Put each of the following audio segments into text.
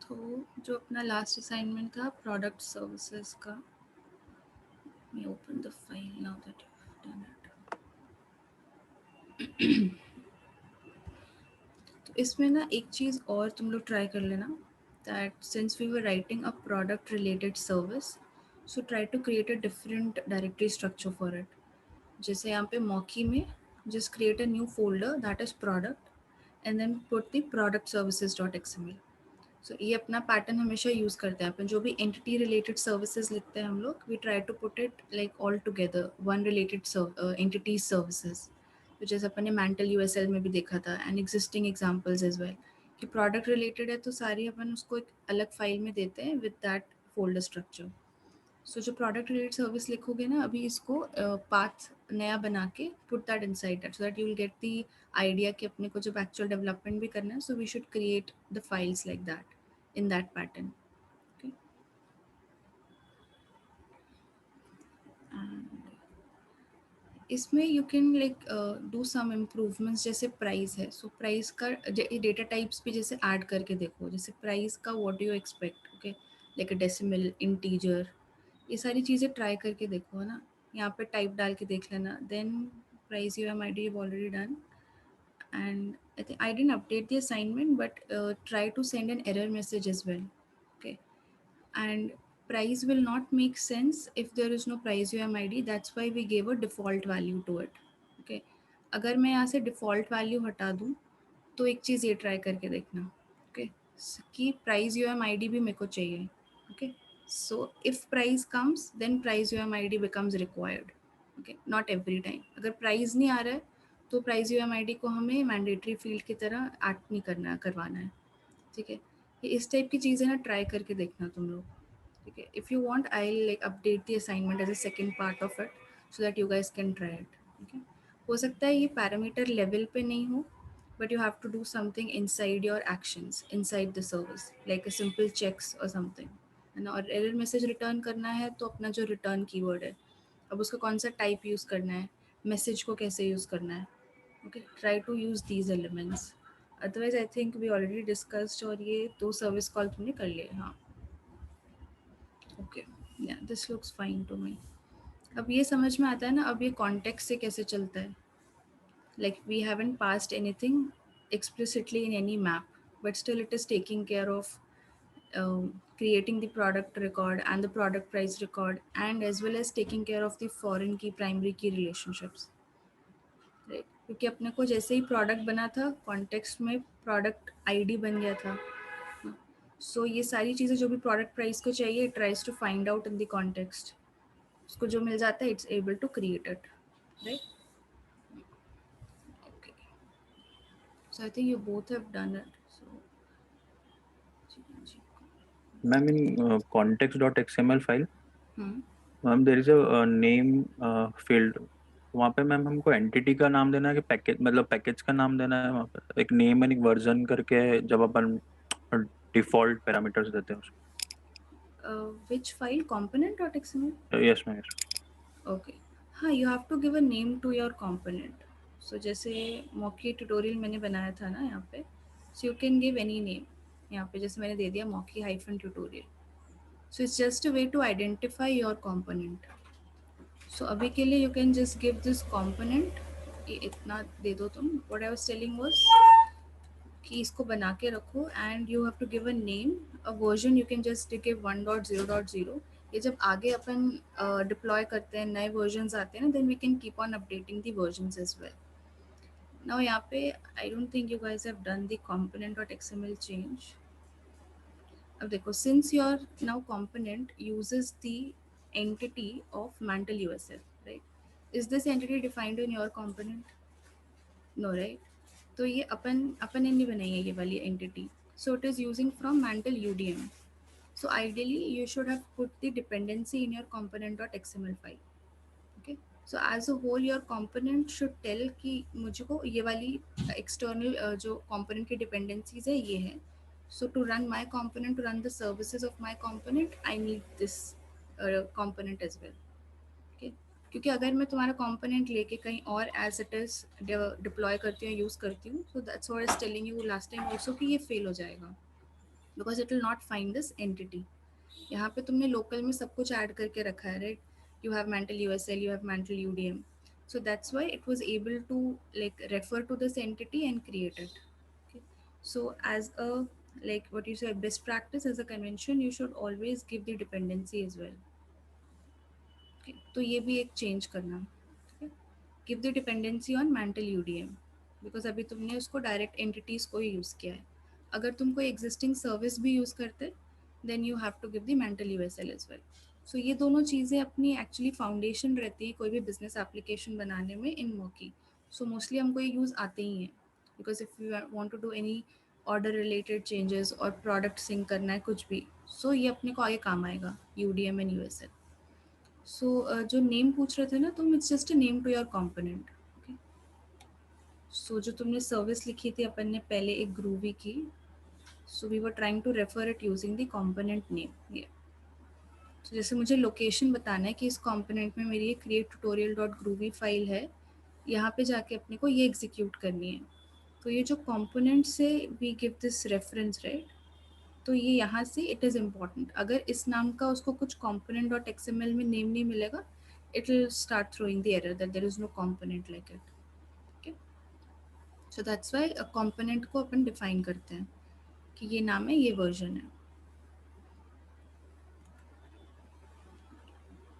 तो जो अपना लास्ट असाइनमेंट था प्रोडक्ट सर्विसेज का, मैं open the file now that you have done it. तो इसमें ना एक चीज़ और तुम लोग ट्राई कर लेना, that since we were writing a product related service, so try to create a different directory structure for it. जैसे यहाँ पे मॉकी में just create a new folder that is product and then put the product services dot XML. So ये अपना pattern हमेशा use करते हैं अपन, जो भी एंटिटी रिलेटेड सर्विसेज लिखते हैं हम लोग, we try to put it like all together one related entity services. तो जैसे अपन ने मेंटल यूएसएल में भी देखा था and existing examples as well, कि प्रोडक्ट रिलेटेड है तो सारी अपन उसको एक अलग फाइल में देते हैं विद दैट फोल्डर स्ट्रक्चर। सो जो प्रोडक्ट रिलेटेड सर्विस लिखोगे ना, अभी इसको पाथ नया बना के put that inside that, so that you will get the idea कि अपने को जब एक्चुअल डेवलपमेंट भी करना है, so we should create the files like that in that pattern. Okay. And इसमें you can like do some improvements, जैसे price है, सो प्राइस का डेटा टाइप्स भी जैसे ऐड करके देखो, जैसे प्राइस का what do you expect, okay, like a decimal, integer, ये सारी चीज़ें ट्राई करके देखो, है ना। यहाँ पे टाइप डाल के देख लेना, then price U M I D you already done, and I think I didn't update the assignment, but try to send an error message as well. Okay. And price will not make sense if there is no price UMID. That's why we gave a default value to it. Okay. अगर मैं यहाँ से default value हटा दूँ तो एक चीज़ ये try करके देखना, ओके, कि प्राइस UMID भी मेरे को चाहिए, okay. So if price comes then price UMID becomes required, okay, not every time. अगर प्राइस नहीं आ रहा है तो प्राइस UMID को हमें मैंडेटरी फील्ड की तरह एक्ट नहीं करवाना है, ठीक है। ये इस टाइप की चीज़ें ना ट्राई करके देखना तुम लोग, ठीक है। If you want I like update the assignment as a second part of it so that you guys can try it, okay. हो सकता है ये पैरामीटर लेवल पे नहीं हो, but you have to do something inside your actions, inside the service, like a simple checks or something, है ना। और एरर मैसेज रिटर्न करना है तो अपना जो रिटर्न कीवर्ड है, अब उसका कौन सा टाइप यूज़ करना है, मैसेज को कैसे यूज़ करना है, okay, try to use these elements. Otherwise I think we already discussed, और ये 2 सर्विस कॉल तुमने कर लिए, हाँ, ओके, या this looks fine to me. अब ये समझ में आता है ना, अब ये कॉन्टेक्स्ट से कैसे चलता है, like we haven't passed anything explicitly in any map, but still it is taking care of creating the product record and the product price record, and as well as taking care of the foreign key primary key relationships, right? क्योंकि अपने को जैसे ही product बना था context में product ID बन गया था, सो ये सारी चीज़ें जो भी प्रोडक्ट प्राइस को चाहिए, it tries to find out in the context, उसको जो मिल जाता है it's able to create it, right. Okay, so I think you both have done it, so Ma'am, in context.xml file, hmm, ma'am there is a name field, वहाँ पे ma'am हमको entity का नाम देना है कि पैकेज, मतलब पैकेज का नाम देना है, वहाँ पे एक नेम एंड एक वर्जन करके है, जब अपन डिफॉल्ट पैरामीटर्स देते हैं which file, component.xml? उसमें। Yes ma'am, yes. Okay, हाँ, you have to give a name to your component. So जैसे मॉकी ट्यूटोरियल मैंने बनाया था ना यहाँ पे, so you can give any name। यहाँ पे जैसे मैंने दे दिया Mocky hyphen tutorial, so it's just a way to identify your component. So अभी के लिए you can just give this component, ये इतना दे दो तुम। What I was telling was कि इसको बना के रखो and you have to give a name, a version you can just give 1.0.0। ये जब आगे अपन डिप्लॉय करते हैं, नए वर्जन्स आते हैं ना, then we can keep on updating the versions as well. Now यहाँ पे I don't think you guys have done the component dot XML change. अब देखो, since your now component uses the entity of mantle USL, right? Is this entity defined in your component? No, right? तो ये अपन ने नहीं बनाई है ये वाली entity, so it is using from Mantle UDM। So ideally you should have put the dependency in your component.xml file, okay? So as a whole your component should tell कि मुझको ये वाली external जो component की dependencies है ये है, so to run my component, to run the services of my component, I need this component as well, okay? क्योंकि अगर मैं तुम्हारा component लेके कहीं और as it is डिप्लॉय करती हूँ, यूज़ करती हूँ, so that's what I was telling you last time also कि ये fail हो जाएगा, because it will not find this entity. यहाँ पे तुमने लोकल में सब कुछ ऐड करके रखा है, right? You have mental USL, you have mental UDM. So that's why it was able to like refer to this entity and create it. Okay. So as a, like what you say, best practice as a convention, you should always give the dependency as well. Okay. तो ये भी एक change करना. Okay. Give the dependency on mental UDM, because अभी तुमने उसको direct entities को ही use किया है. अगर तुम कोई एग्जिस्टिंग सर्विस भी यूज़ करते, then you have to give the mental USL as well. So ये दोनों चीज़ें अपनी एक्चुअली फाउंडेशन रहती है कोई भी बिजनेस एप्लीकेशन बनाने में इन मोकी. सो मोस्टली हमको ये यूज़ आते ही हैं, because if you want to do any order related changes और प्रोडक्ट सिंक करना है कुछ भी, सो ये अपने को आगे काम आएगा, यूडीएम एंड यूएसएल. सो जो नेम पूछ रहे थे ना तुम, it's just a name to your component. Okay. So जो तुमने सर्विस लिखी थी अपन ने पहले एक ग्रूवी की, so we were trying to refer it using the component name. ये तो जैसे मुझे लोकेशन बताना है कि इस कॉम्पोनेंट में मेरी ये create tutorial dot groovy file है, यहाँ पे जाके अपने को ये एग्जीक्यूट करनी है. तो ये जो कॉम्पोनेंट से we give this reference, right? तो ये यहाँ से इट इज़ इम्पॉर्टेंट. अगर इस नाम का उसको कुछ कॉम्पोनेंट डॉट एक्सएमएल में नेम नहीं मिलेगा, it will start throwing the error that there is no component like it. Okay. So that's why component को अपन डिफाइन करते हैं कि ये नाम है, ये वर्जन है.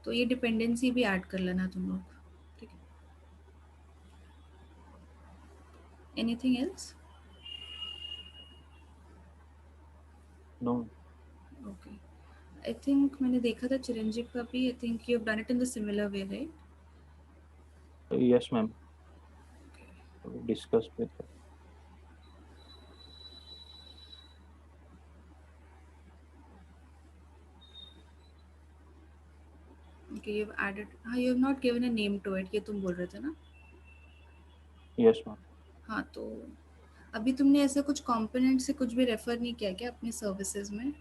तो ये डिपेंडेंसी भी ऐड कर लेना तुम लोग. ठीक है. Anything else? No. Okay. I think मैंने देखा था चिरंजीव का भी. I think you have done it in the similar way, right? Yes ma'am, discuss पे थे. ओके. यू हैव एडेड, हाँ, you have not given a name to it, ये तुम बोल रहे थे ना? Yes ma'am. हाँ. तो अभी तुमने ऐसे कुछ कंपोनेंट से कुछ भी रेफर नहीं किया क्या अपनी सर्विसेज में?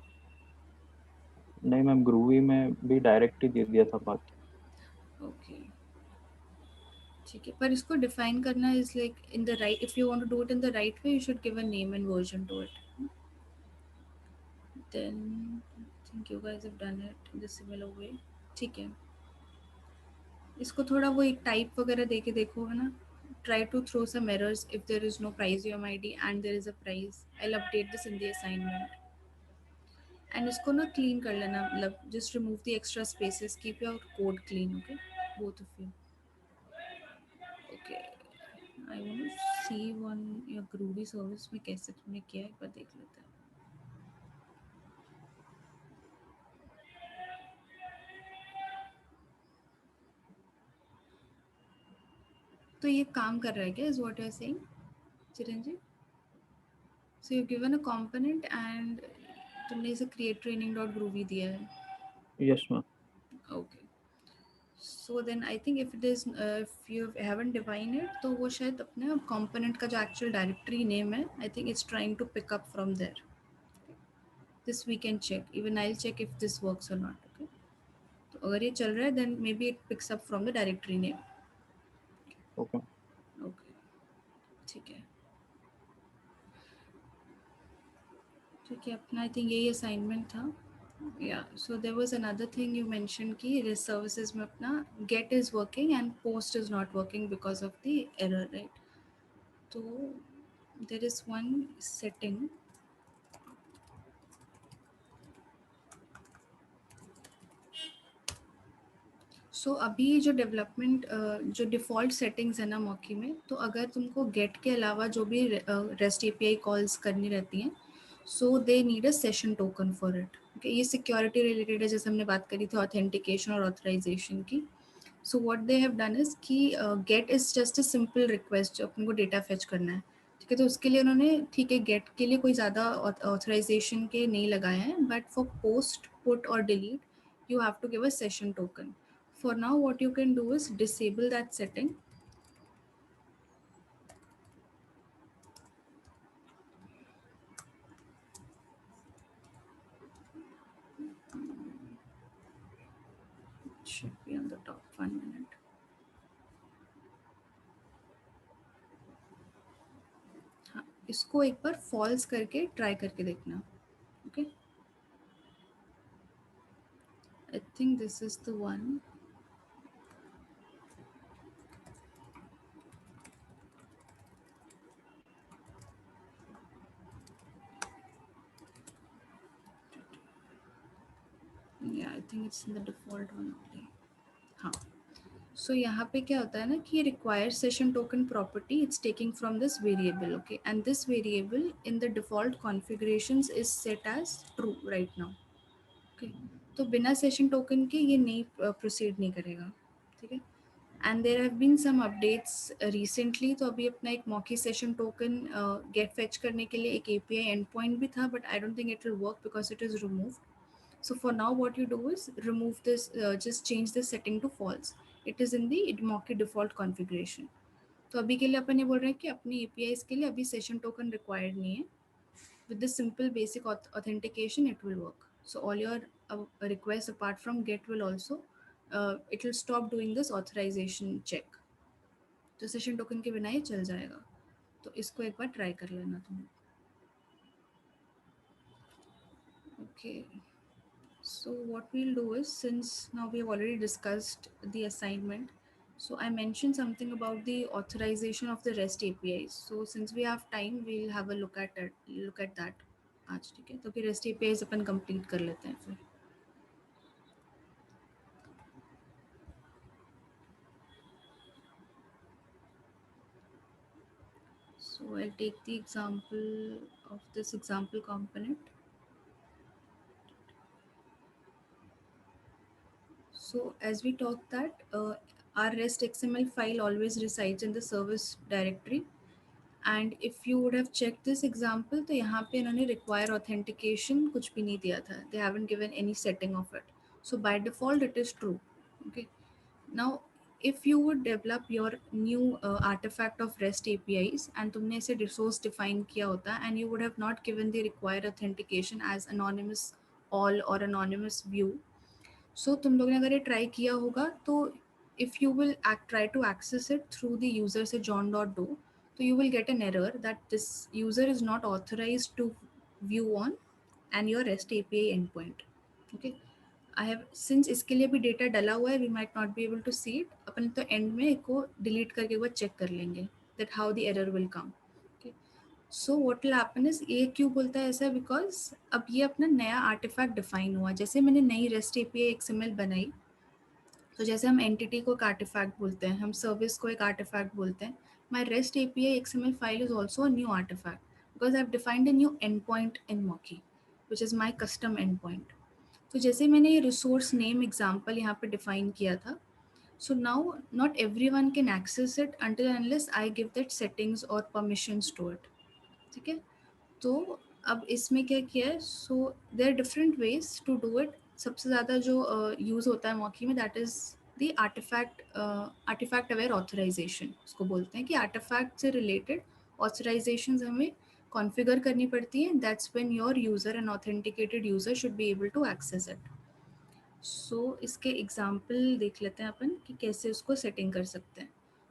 नहीं मैम, ग्रूवी में भी डायरेक्ट ही दे दिया था बात. ओके. ठीक है. पर इसको डिफाइन करना is like in the right, if you want to do it in the right way, you should give a name and version to it. Then I think you guys have done it in the similar way. ठीक है. इसको थोड़ा वो एक type वगैरह दे के देखो, है ना? Try to throw some errors if there is no price UMID and there is a price. I'll update this in the assignment. And इसको ना clean कर लेना, मतलब just remove the extra spaces, keep your code clean, okay? Both of you. Okay. I want to see one your Groovy service में कैसे तुमने किया है, एक बार देख लेते हैं. तो ये काम कर रहा है क्या, is what you're saying, Chiranjeev? So you've given a component and तुमने इसे create training dot groovy दिया है. Yes ma'am. Okay. So then I think if it is if you haven't defined it, तो वो शायद अपने component का जो actual directory name है, I think it's trying to pick up from there. This we can check. Even I'll check if this works or not. Okay. तो अगर ये चल रहा है, then maybe it picks up from the directory name. Okay. Okay. ठीक है. ठीक है. अपना I think यही assignment था. Yeah. So there was another thing you mentioned कि REST services में अपना get is working and post is not working because of the error, right? तो there is one setting. सो अभी जो डेवलपमेंट जो default settings है ना मॉकी में, तो अगर तुमको गेट के अलावा जो भी रेस्ट एपीआई कॉल्स करनी रहती हैं, so they need a session token for it. Okay. ये सिक्योरिटी रिलेटेड है, जैसे हमने बात करी थी ऑथेंटिकेशन और ऑथराइजेशन की. So what they have done is कि get is just a simple request जो अपन को डेटा फेच करना है. ठीक है. तो उसके लिए उन्होंने, ठीक है, गेट के लिए कोई ज़्यादा ऑथराइजेशन के नहीं लगाए हैं, बट फॉर पोस्ट, पुट और delete you have to give a session token. For now, what you can do is disable that setting. It should be on the top. 1 minute. हाँ, इसको एक बार फॉल्स करके try करके देखना. I think this is the one. Yeah, I think it's in the default one only. हाँ. So यहाँ पे क्या होता है ना कि require session token property it's taking from this variable, okay, and this variable in the default configurations is set as true right now, okay. तो बिना session token के ये नहीं proceed नहीं करेगा, ठीक है. And there have been some updates recently, तो अभी अपना एक Moqui session token get fetch करने के लिए एक एपीआई एंड पॉइंट भी था, but I don't think it will work because it is removed. So for now what you do is remove this, just change this setting to false. It is in the Mocky default configuration. तो अभी के लिए अपन ये बोल रहे हैं कि अपनी APIs के लिए अभी सेशन टोकन रिक्वायर्ड नहीं है. With this simple basic authentication it will work. So all your requests apart from get will also, it will stop doing this authorization check. तो सेशन टोकन के बिना ये चल जाएगा. तो इसको एक बार ट्राई कर लेना तुम. Okay. So what we'll do is, since now we have already discussed the assignment, so I mentioned something about the authorization of the REST APIs. So since we have time, we'll have a look at that. आज ठीक है, तो फिर REST APIs अपन complete कर लेते हैं फिर. So I'll take the example of this example component. So as we talked that our REST XML file always resides in the service directory. And if you would have check this example, तो यहाँ पे इन्होंने require authentication कुछ भी नहीं दिया था. They haven't given any setting of it. So by default it is true, okay. Now if you would develop your new artifact of REST APIs and तुमने इसे resource define किया होता and you would have not given the required authentication as anonymous all or anonymous view. सो तुम लोग ने अगर ये try किया होगा तो if you will try to access it through the user से john.do, तो you will get an error that this user is not authorize to view on and your REST API end point, okay. I have since इसके लिए भी data डला हुआ है, we might not be able to see it. अपन तो end में इसको डिलीट करके एक बार चेक कर लेंगे that how the error will come. So what will happen is, ये क्यों बोलता है ऐसा, बिकॉज अब ये अपना नया आर्टिफैक्ट डिफाइन हुआ. जैसे मैंने नई REST API XML बनाई, तो जैसे हम एंटिटी को एक आर्टिफैक्ट बोलते हैं, हम सर्विस को एक आर्टिफैक्ट बोलते हैं. माई REST API XML file is also a new artifact because I've defined a new endpoint in Mocky, which is my custom endpoint. तो जैसे मैंने ये रिसोर्स नेम एग्जाम्पल यहाँ पे डिफाइन किया था, so now not everyone can access it until unless I give that settings or permissions to it, ठीक है. तो अब इसमें क्या किया है, so there different ways to do it. सबसे ज़्यादा जो यूज़ होता है मॉकी में, that is the artifact aware authorization. उसको बोलते हैं कि आर्टिफैक्ट से रिलेटेड ऑथराइजेशन हमें कॉन्फ़िगर करनी पड़ती हैं. That's when your user and authenticated user should be able to access it. So इसके एग्जाम्पल देख लेते हैं अपन कि कैसे उसको सेटिंग कर सकते हैं.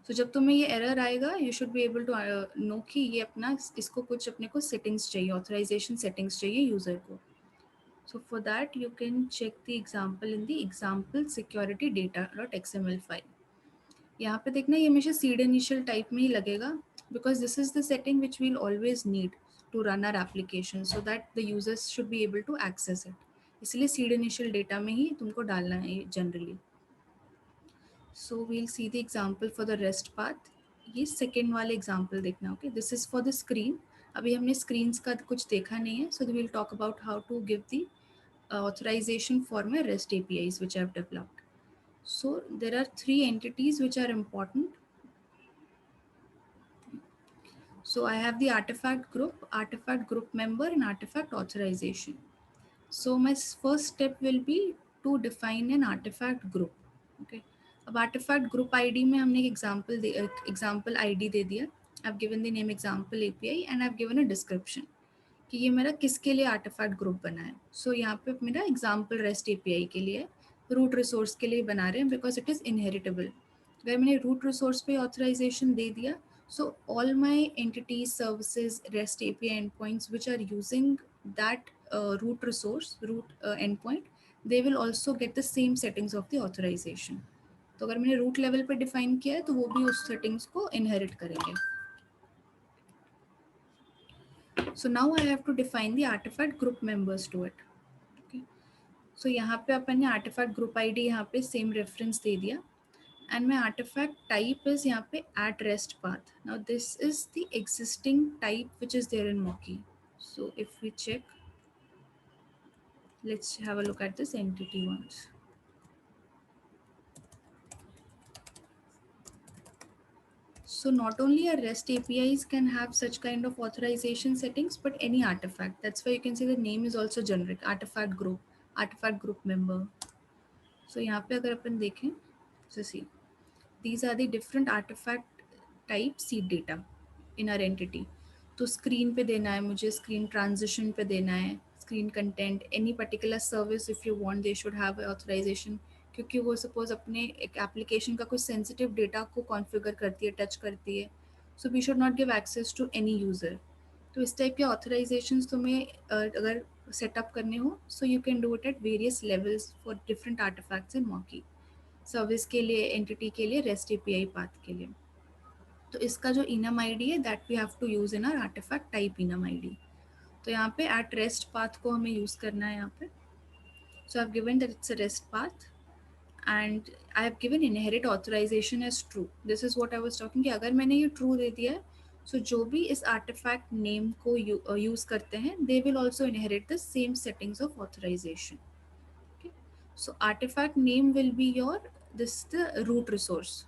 सो जब तुम्हें ये एरर आएगा, you should be able to know कि ये अपना इसको कुछ अपने को सेटिंग्स चाहिए, ऑथराइजेशन सेटिंग्स चाहिए यूज़र को. So for that you can check the example in the example security data dot XML file. यहाँ पे देखना ये हमेशा सीड इनिशियल टाइप में ही लगेगा, because this is the setting which will always need to run our application so that the users should be able to access it. इसलिए seed initial data में ही तुमको डालना है generally. So we'll see the example for the rest path. ये second वाले example देखना, ओके. This is for the screen. अभी हमने स्क्रीन्स का कुछ देखा नहीं है, so we'll talk about how to give the authorization for my REST APIs which I have developed. So there are three entities which are important. So I have the artifact group member, and artifact authorization. So my first step will be to define an artifact group. Okay. अब artifact group ID में हमने एक example ID दे दिया. I've given the name example API and I've given a description कि ये मेरा किसके लिए आर्टिफैक्ट ग्रुप बना है. सो यहाँ पे मेरा एग्जाम्पल रेस्ट API के लिए, रूट रिसोर्स के लिए बना रहे हैं बिकॉज इट इज़ इनहेरिटेबल. अगर मैंने रूट रिसोर्स पे ऑथराइजेशन दे दिया, so all my entities, services, REST API endpoints which are using that root resource, root endpoint, they will also get the same settings of the authorization. तो अगर मैंने root level पे define किया है तो वो भी उस सेटिंग्स को इनहेरिट करेंगे. So now I have to define the artifact group members to it. Okay. So यहाँ पे अपन ने artifact group ID यहाँ पे same reference दे दिया. And my artifact type is यहाँ पे at rest path. Now this is the existing type which is there in Mocky. So if we check, let's have a look at this entity once. So not only our REST APIs can have such kind of authorization settings, but any artifact. That's why you can see the name is also generic, artifact group member. So यहाँ पे अगर अपन देखें, so see, these are the different artifact type seed data in our entity. तो screen पे देना है मुझे, screen transition पे देना है, screen content, any particular service if you want they should have authorization, क्योंकि वो सपोज अपने एक एप्लीकेशन का कुछ सेंसिटिव डेटा को कॉन्फ़िगर करती है, टच करती है, so we should not give access to any user. तो इस टाइप के ऑथराइजेशन तुम्हें अगर सेटअप करने हो, so you can do it at various levels for different artifacts in Mocky. Service के लिए, एंटिटी के लिए, रेस्ट एपीआई पाथ के लिए. तो इसका जो इनम आईडी है that we have to use in our artifact type enum ID. तो यहाँ पे एट रेस्ट पाथ को हमें यूज करना है यहाँ पे. So I have given that it's a rest path and I have given inherit authorization as true. This is what I was talking कि अगर मैंने ये ट्रू दे दिया है, सो जो भी इस आर्टिफैक्ट नेम को यूज करते हैं they will also inherit the same settings of authorization. So artifact name will be your this the root resource.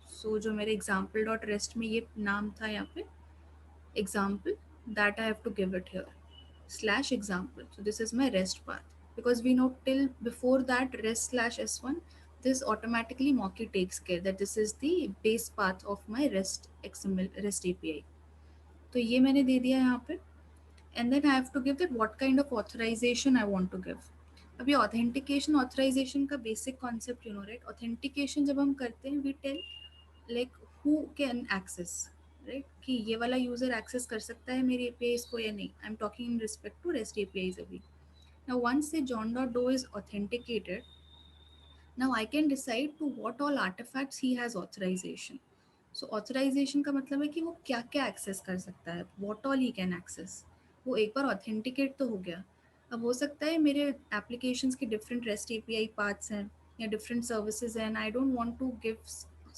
So जो मेरे एग्जाम्पल डॉट रेस्ट में ये नाम था यहाँ पे, example, that I have to give it here slash example. So this is my rest path, because we know till before that rest slash s1, this automatically Mocky takes care that this is the base path of my rest xml rest API. तो ये मैंने दे दिया यहाँ पे. And then I have to give that what kind of authorization I want to give. अभी authentication authorization का basic concept, you know right, authentication जब हम करते हैं we tell like who can access, right, कि ये वाला यूजर एक्सेस कर सकता है मेरी एपीआईज को या नहीं. I am talking in respect to rest APIs अभी. Now once say john.do is authenticated, now I can decide to what all artifacts he has authorization. So authorization का मतलब है कि वो क्या क्या एक्सेस कर सकता है, what all he can access. वो एक बार ऑथेंटिकेट तो हो गया. अब हो सकता है मेरे एप्लीकेशंस के डिफरेंट रेस्ट एपीआई पार्ट्स हैं या डिफरेंट सर्विसेज हैं, and I don't want to give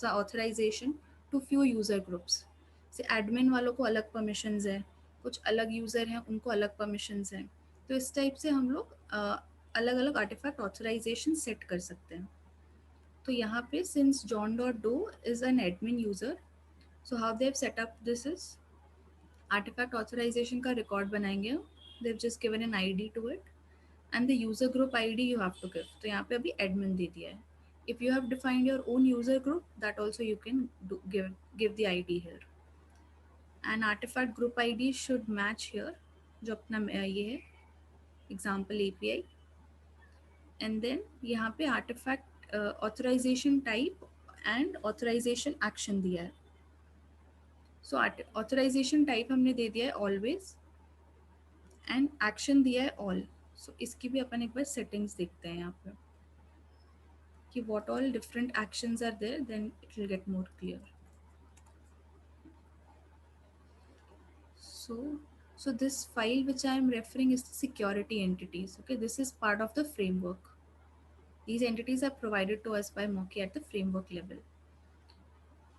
authorization to few user groups. Say admin वालों को अलग परमिशंस है, कुछ अलग यूज़र हैं उनको अलग परमिशंस हैं. तो इस टाइप से हम लोग अलग अलग आर्टिफैक्ट ऑथराइजेशन सेट कर सकते हैं. तो यहाँ पे since john.do is an admin user, so how they've set up this is artifact authorization का record बनाएंगे हम. They've just given an ID to it and the user group ID you have to give. तो यहाँ पे अभी admin दे दिया है. If you have defined your own user group, that also you can give the ID here. And artifact group ID should match here, जो अपना ये है example API. And then यहाँ पे artifact authorization type and authorization action दिया है. सो authorisation type हमने दे दिया है ऑलवेज एंड एक्शन दिया है ऑल. सो इसकी भी अपन एक बार सेटिंग्स देखते हैं यहाँ पे कि what all different actions are there, then it will get more clear. So so this file which I am referring is the security entities. Okay, this is part of the framework. These entities are provided to us by Mocky at the framework level.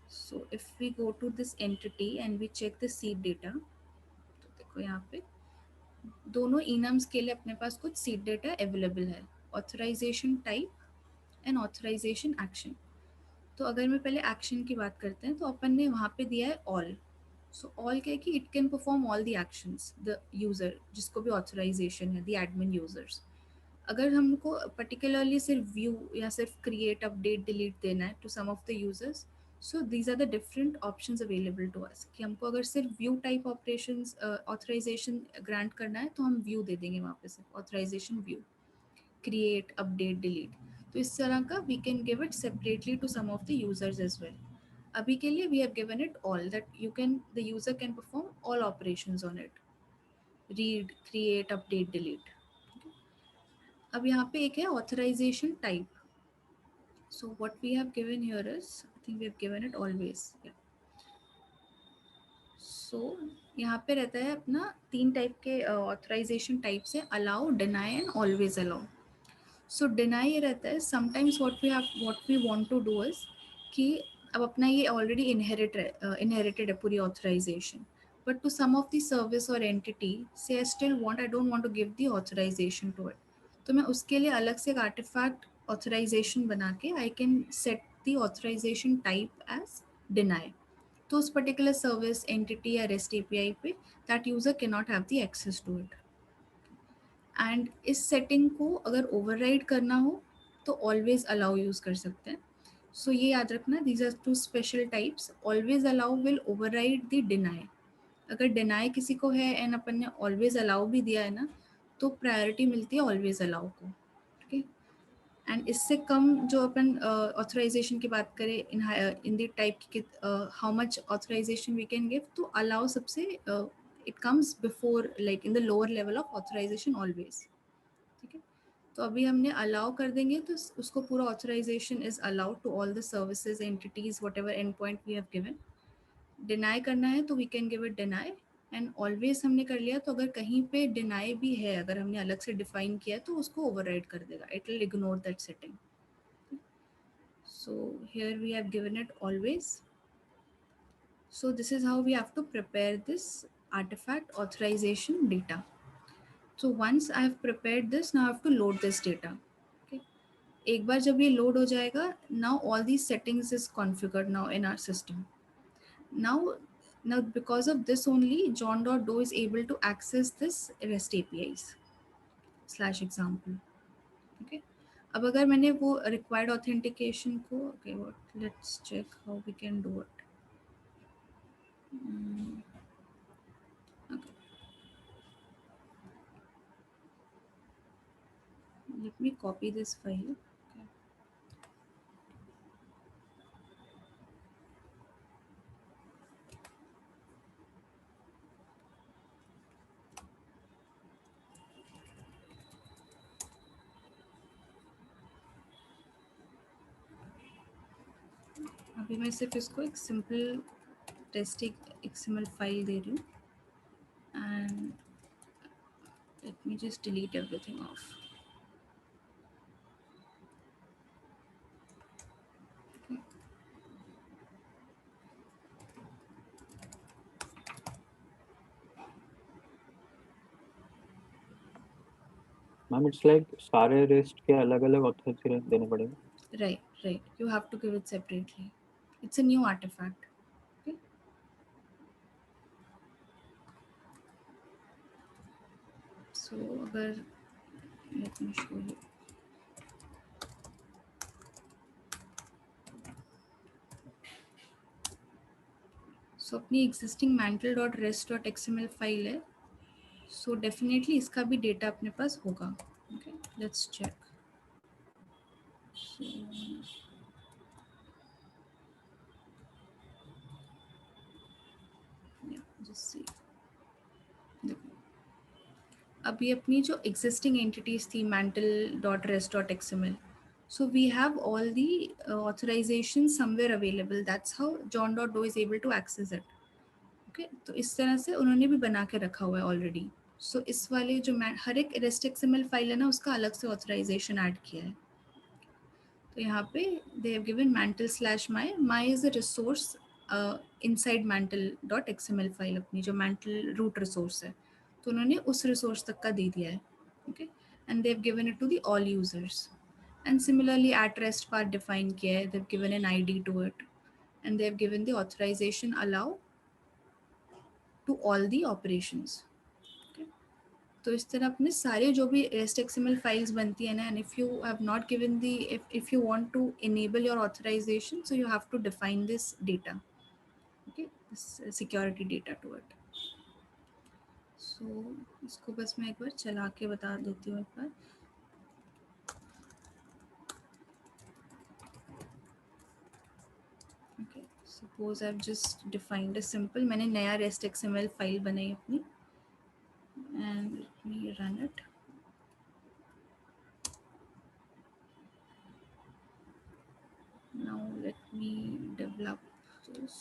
So if we go to this entity and we check the seed data, तो देखो यहाँ पे दोनों इनम्स के लिए अपने पास कुछ सीड डेटा अवेलेबल है, authorization type and authorization action. तो अगर मैं पहले एक्शन की बात करते हैं तो अपन ने वहाँ पे दिया है ऑल. सो ऑल क्या है कि it can perform all the actions the user जिसको भी ऑथराइजेशन है, द एडमिन यूजर्स. अगर हमको पर्टिकुलरली सिर्फ व्यू या सिर्फ क्रिएट अपडेट डिलीट देना है to some of the users, so these are the different options available to us कि हमको अगर सिर्फ view type operations authorization grant करना है तो हम व्यू दे देंगे वहाँ पे सिर्फ authorization view, create update delete. तो इस तरह का we can give it separately to some of the users as well. अभी के लिए we have given it all that you can the user can perform all operations on it, read, create, update, delete. अब यहाँ पे एक है authorization type. So what we have given here is, I think we have given it always. सो यहाँ पे रहता है अपना 3 टाइप के ऑथराइजेशन टाइप्स है, allow, deny and always allow. So deny ये रहता है sometimes what we want to do is कि अब अपना ये ऑलरेडी इनहेरिटेड है पूरी authorization, but to some of the service और एंटिटी से I still want, I don't want to give the authorization to it. तो मैं उसके लिए अलग से एक आर्टिफैक्ट ऑथराइजेशन बना के I can set the authorization type as deny. तो उस पर्टिकुलर सर्विस एंटिटी या रेस्ट एपीआई पे that user can not have the access to it. And इस सेटिंग को अगर ओवरराइड करना हो तो ऑलवेज अलाउ यूज़ कर सकते हैं. सो ये याद रखना, these are two special types. Always allow will override the deny. अगर डिनाई किसी को है एंड अपन ने ऑलवेज अलाउ भी दिया है ना, तो प्रायोरिटी मिलती है ऑलवेज अलाउ को. ठीक है. एंड इससे कम जो अपन ऑथराइजेशन की बात करें इन द टाइप की, how much authorization we can give, तो अलाउ सबसे it comes before, like in the lower level of authorization always. ठीक है. तो अभी हमने अलाउ कर देंगे तो उसको पूरा authorization is allowed to all the services entities whatever end point we have given. Deny करना है तो we can give it deny. And always हमने कर लिया तो अगर कहीं पे डिनाई भी है, अगर हमने अलग से डिफाइन किया है, तो उसको ओवरराइड कर देगा, it will ignore that setting. So here we have given it always. So this is how we have to prepare this artifact authorization data. So once I have prepared this, now I have to load this data. Okay. एक बार जब ये load हो जाएगा, now all these settings is configured now in our system. Now because of this only, John.do is able to access this REST APIs slash example. Okay. अब अगर मैंने वो required authentication को, okay, let's check how we can do it. Okay. Let me copy this file. Okay. अभी मैं सिर्फ इसको एक सिंपल टेस्ट XML फाइल दे रही हूँ. And let me just delete everything of. Ma'am it's like सारे rest के अलग अलग ऑथराइजेशन देने पड़ेंगे. Right. You have to give it separately. It's a new artifact. Okay. So अगर, let me show you. So अपनी existing mantle.rest.xml फाइल है. So definitely इसका भी डेटा अपने पास होगा. Okay. Let's check. So yeah, just see. देखो, अभी अपनी जो existing entities थी mantle.rest.xml, so we have all the authorizations somewhere available. That's how John.do is able to access it. Okay, तो इस तरह से उन्होंने भी बना के रखा हुआ है ऑलरेडी. सो इस वाले जो हर एक रेस्ट एक्सएमएल फाइल है ना, उसका अलग से ऑथराइजेशन ऐड किया है. तो यहाँ पे दे have given mantle slash my is a resource inside mantle.xml file, अपनी जो mantle रूट रिसोर्स है, तो उन्होंने उस रिसोर्स तक का दे दिया है. Okay. And they have given it to the all users. And similarly at rest part define किया है, they have given an ID to it, and they have given the authorization allow to all the operations. तो इस तरह अपने सारे जो भी rest XML files बनती है ना, and if you have not given the, if you want to enable your authorization, so you have to define this data. Okay, this security data to it. So इसको बस मैं एक बार चला के बता देती हूँ एक बार. Okay, suppose I have just defined a simple, मैंने नया रेस्ट एक्सएमएल फाइल बनाई अपनी, and let me run it. now let me develop this.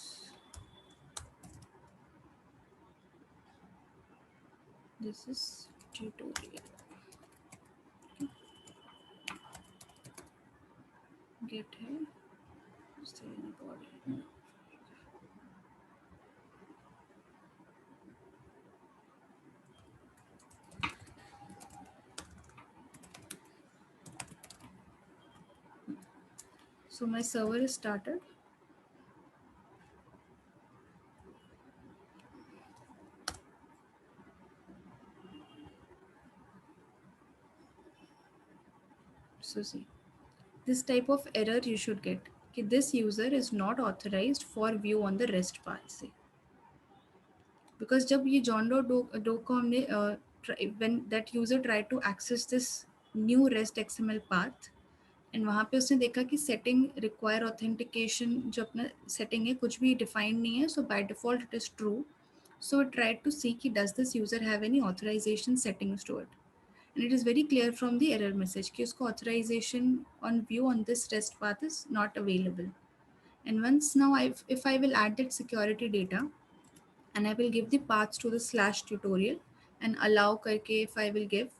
This is tutorial. Get है, stay in body. So my server is started. So see, this type of error you should get कि this user is not authorized for view on the REST path से, because जब ये john.do को हमने when that user tried to access this new REST XML path and वहाँ पे उसने देखा कि सेटिंग रिक्वायर ऑथेंटिकेशन जो अपना सेटिंग है कुछ भी डिफाइंड नहीं है, so by default it is true. So it tried to see कि does this user have any authorization settings to it, and it is very clear from the error message कि उसको authorization on view on this rest path is not available. And once now if I will add that security data and I will give the paths to the slash tutorial and allow करके if I will give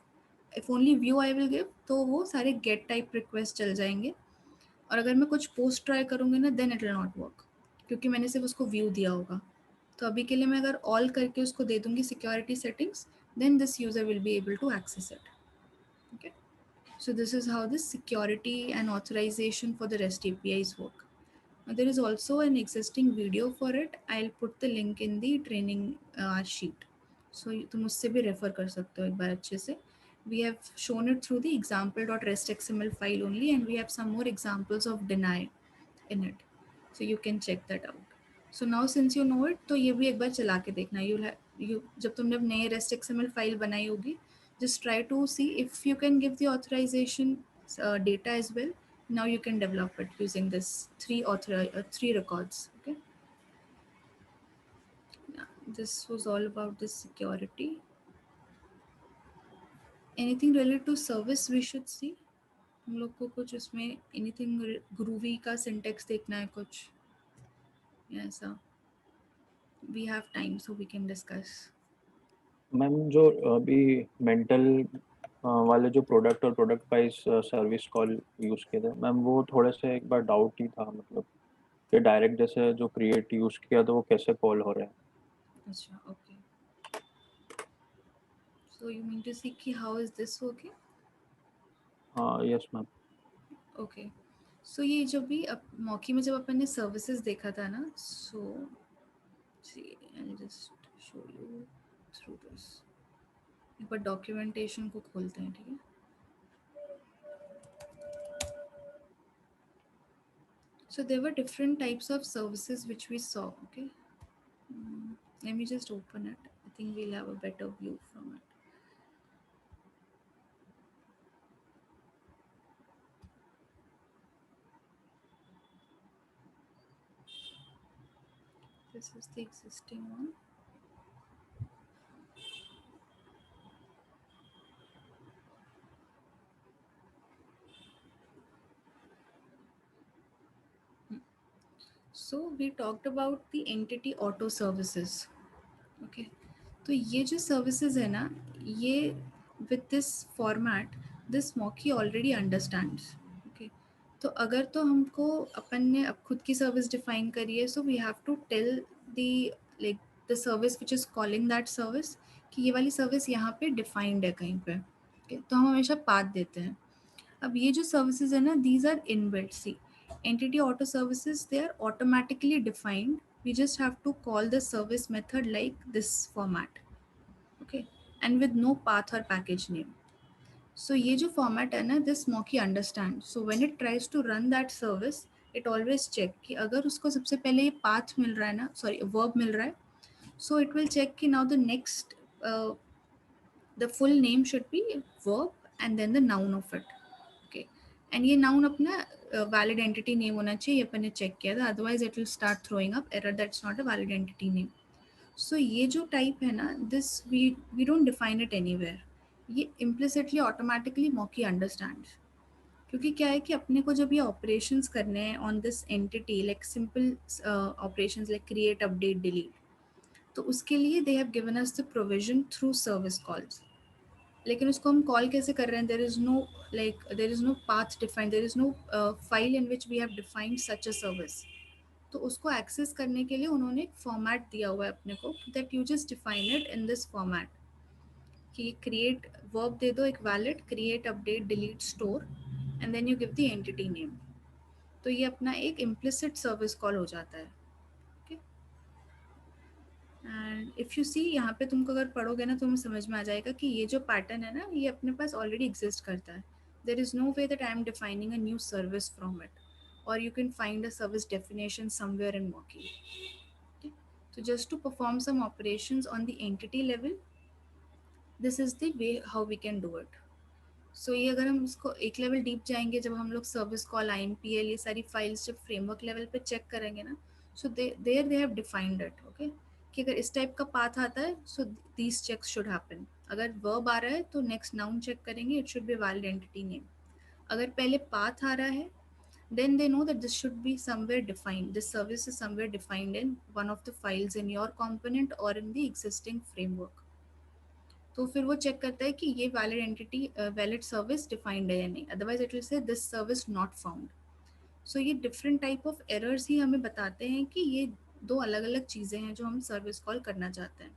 if only view I will give तो वो सारे get type request चल जाएंगे. और अगर मैं कुछ पोस्ट ट्राई करूँगी ना then it will not work, क्योंकि मैंने सिर्फ उसको व्यू दिया होगा. तो अभी के लिए मैं अगर ऑल करके उसको दे दूँगी security settings, then this user will be able to access it. Okay, so this is how this security and authorization for the REST APIs work. Now, there is also an existing video for it. I'll put the link in the training sheet. So तुम उससे भी refer कर सकते हो एक बार अच्छे से. We have shown it through the example.restxml file only, and we have some more examples of deny in it. So you can check that out. So now since you know it, तो ये भी एक बार चला के देखना. You जब तुमने नए REST XML फाइल बनाई होगी, just try to see if you can give the authorization data as well. Now you can develop it using this three records. Okay. Yeah, this was all about this security. Anything related to service we should see. हम लोग को कुछ उसमें anything groovy का syntax देखना है कुछ या ऐसा. We have time so we can discuss. Ma'am जो अभी मेंटल वाले जो प्रोडक्ट और product wise service call use किए थे मैम, वो थोड़े से एक बार डाउट ही था, मतलब कि डायरेक्ट जैसे जो क्रिएट यूज़ किया तो वो कैसे कॉल हो रहे हैं. अच्छा, okay. So you mean to see कि how is this working? हाँ यस मैम. Okay. So ये जब भी मौकी में जब अपन ने सर्विसेज देखा था ना, so see I'll just show you through this. एक बार डॉक्यूमेंटेशन को खोलते हैं, ठीक है. So there were different types of services which we saw. Okay. Let me just open it. I think we'll have a better view from it. This is the existing one. So we talked about the entity auto services. Okay. तो ये जो services है ना, ये with this format this Mocky already understands. Okay. तो अगर तो हमको अपन ने अब खुद की सर्विस डिफाइन करी है, so we have to tell the like the service which is calling that service कि ये वाली सर्विस यहाँ पे डिफाइंड है कहीं पे. ओके. तो हम हमेशा पाथ देते हैं. अब ये जो सर्विसेज है ना, these are inbuilt. See entity auto services, they are automatically defined. We just have to call the service method like this format. Okay. And with no path or package name. So ये जो format है ना, this Moki understands. So when it tries to run that service, it always check कि अगर उसको सबसे पहले ये path मिल रहा है ना, sorry verb मिल रहा है, so it will check कि now the next the full name should be verb and then the noun of it. Okay. And ये noun अपना valid entity name होना चाहिए, ये अपन ने check किया था, otherwise it will start throwing up error that's not a valid entity name. So ये जो type है ना, this we don't define it anywhere. ये implicitly automatically Moki understands. क्योंकि क्या है कि अपने को जब ये ऑपरेशंस करने हैं on this entity, like simple operations like create, update, delete, तो उसके लिए they have given us the provision through service calls. लेकिन उसको हम कॉल कैसे कर रहे हैं? There is no, like there is no path defined, there is no file in which we have defined such a service. तो उसको access करने के लिए उन्होंने एक फॉर्मेट दिया हुआ है अपने को, that you just define it in this format, कि क्रिएट वर्ब दे दो एक valid, create, update, delete, store, and then you give the entity name. तो ये अपना एक इम्प्लिसिट सर्विस कॉल हो जाता है। Okay, and if you see यहाँ पे तुमको अगर पढ़ोगे ना, तुम्हें समझ में आ जाएगा कि ये जो पैटर्न है ना, ये अपने पास ऑलरेडी एग्जिस्ट करता है। There is no way that I am defining a new service from it, और you can find a service definition somewhere in Mockey. Okay? So just to perform some operations on the entity level, this is the way how we can do it. सो ये अगर हम इसको एक level deep जाएंगे, जब हम लोग service call, IMPL, ये सारी फाइल्स जब फ्रेमवर्क लेवल पे चेक करेंगे ना, so there they have defined it. Okay, कि अगर इस टाइप का पाथ आता है, so these checks should happen. अगर वर्ब आ रहा है तो नेक्स्ट नाउन चेक करेंगे, it should be valid entity name. अगर पहले पाथ आ रहा है, then they know that this should be somewhere defined, this service is somewhere defined in one of the files in your component or in the existing framework. तो फिर वो check करता है कि ये valid entity, valid service defined है या नहीं, otherwise it will say this service not found. So ये डिफरेंट टाइप ऑफ एरर्स ही हमें बताते हैं कि ये दो अलग अलग चीज़ें हैं जो हम सर्विस कॉल करना चाहते हैं।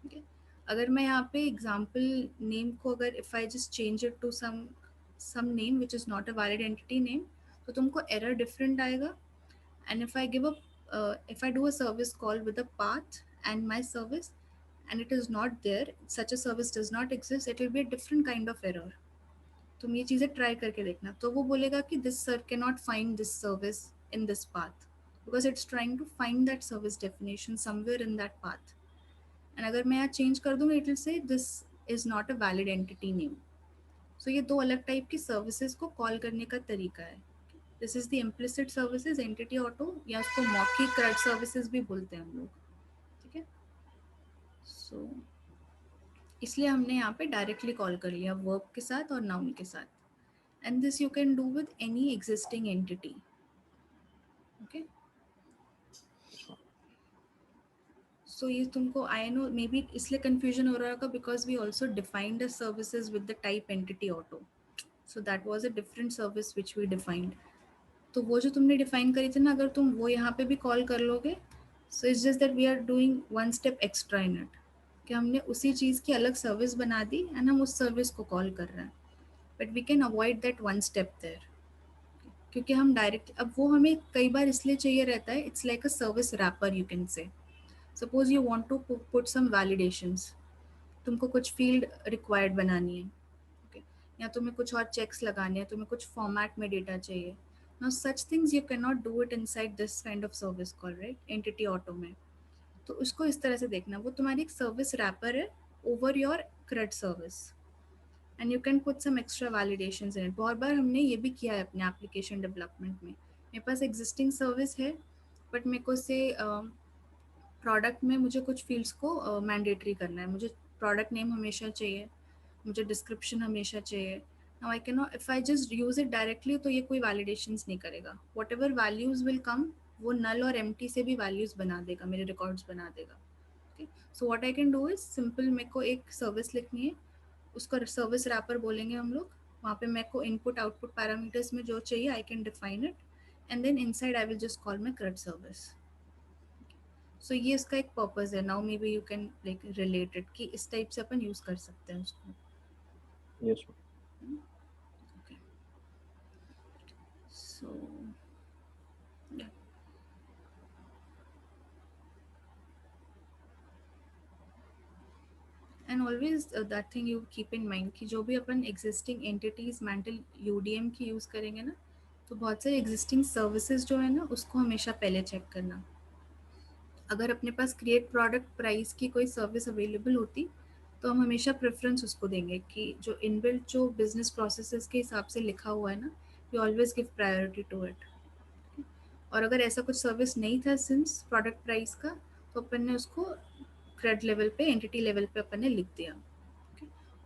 ठीक है, अगर मैं यहाँ पे एग्जाम्पल नेम को, अगर if I just change it to some name which is not a valid entity name, तो तुमको एरर डिफरेंट आएगा। And if I give a if I do a service call with a path and my service, and it is not there, such a service does not exist, it will be a different kind of error. तुम ये चीज़ें try करके देखना, तो वो बोलेगा कि this sir can not find this service in this path, because it's trying to find that service definition somewhere in that path. And अगर मैं यहाँ चेंज कर दूँगा, it will say this is not a valid entity name. So ये दो अलग type की services को कॉल करने का तरीका है। This is the implicit services, entity auto, या उसको मॉकी क्रड सर्विसेज भी बोलते हैं हम लोग। ठीक है, सो इसलिए हमने यहाँ पे डायरेक्टली कॉल कर लिया वर्ब के साथ और नाउन के साथ। And this you can do with any existing entity. Okay, so ये तुमको, आई नो मे बी इसलिए कन्फ्यूजन हो रहा होगा, because we also defined the services with the type entity auto. So that was a different service which we defined. तो वो जो तुमने डिफाइन करी थी ना, अगर तुम वो यहाँ पे भी कॉल कर लोगे, so it's just that we are doing one step extra in it, कि हमने उसी चीज़ की अलग सर्विस बना दी एंड हम उस सर्विस को कॉल कर रहे हैं, but we can avoid that one step there. क्योंकि हम डायरेक्ट, अब वो हमें कई बार इसलिए चाहिए रहता है, it's like a service wrapper you can say. Suppose you want to put some validations, तुमको कुछ फील्ड रिक्वायर्ड बनानी है, ओके, या तुम्हें कुछ और चेक्स लगाने हैं, तुम्हें कुछ फॉर्मेट में डेटा चाहिए। Now such things you can not do it inside this kind of service call, right, entity auto में। तो उसको इस तरह से देखना, वो तुम्हारी एक सर्विस रैपर है over your CRUD service, and you can put some extra validations in it. बहुत बार हमने ये भी किया है अपने एप्लीकेशन डेवलपमेंट में। मेरे पास एग्जिस्टिंग सर्विस है, बट मेरे को से प्रोडक्ट में मुझे कुछ फील्ड्स को मैंडेटरी करना है, मुझे प्रोडक्ट नेम हमेशा चाहिए, मुझे डिस्क्रिप्शन हमेशा चाहिए। Now I can not, if I just use it directly, तो ये कोई वैलिडेशंस नहीं करेगा, what ever values will come, वो नल और एम्प्टी से भी वैल्यूज बना देगा, मेरे रिकॉर्ड्स बना देगा। Okay, so what I can do is simple, मेरे को एक सर्विस लिखनी है, उसका सर्विस रैपर बोलेंगे हम लोग। वहाँ पे मेरे को इनपुट आउटपुट पैरामीटर्स में जो चाहिए I can define it, and then inside I will just call my CRUD service. So ये इसका एक पर्पस है। Now maybe you can like related कि इस टाइप से अपन यूज कर सकते हैं उसको। Yes. Okay, so and always that thing you keep in mind कि जो भी अपन एग्जिस्टिंग एंटिटीज मेंटल UDM की यूज़ करेंगे ना, तो बहुत सारे एग्जिस्टिंग सर्विसेज जो है ना, उसको हमेशा पहले चेक करना। अगर अपने पास क्रिएट प्रोडक्ट प्राइस की कोई सर्विस अवेलेबल होती, तो हम हमेशा प्रेफरेंस उसको देंगे कि जो इनबिल्ट जो बिजनेस प्रोसेसेस के हिसाब से लिखा हुआ है ना, we always give priority to it. और अगर ऐसा कुछ सर्विस नहीं था सिंस प्रोडक्ट प्राइस का, तो अपन ने उसको CRUD लेवल पे, एंटिटी लेवल पे अपन ने लिख दिया।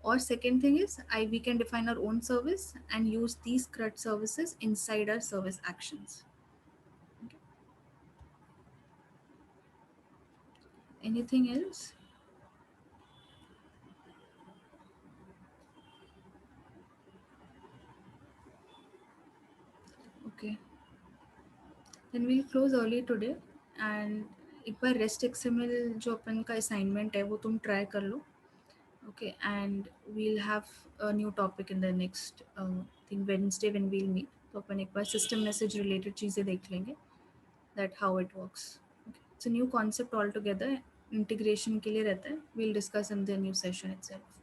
Or second thing is we can define our own service and use these CRUD services inside our service actions. Okay. Anything else? Okay, then we'll close early today. And एक बार rest XML जो अपन का assignment है वो तुम try कर लो. Okay, and we'll have a new topic in the next thing Wednesday when we'll meet. तो अपन एक बार system message related चीज़ें देख लेंगे, that how it works. Okay, it's a new concept altogether. Integration के लिए रहता है. We'll discuss in the new session itself.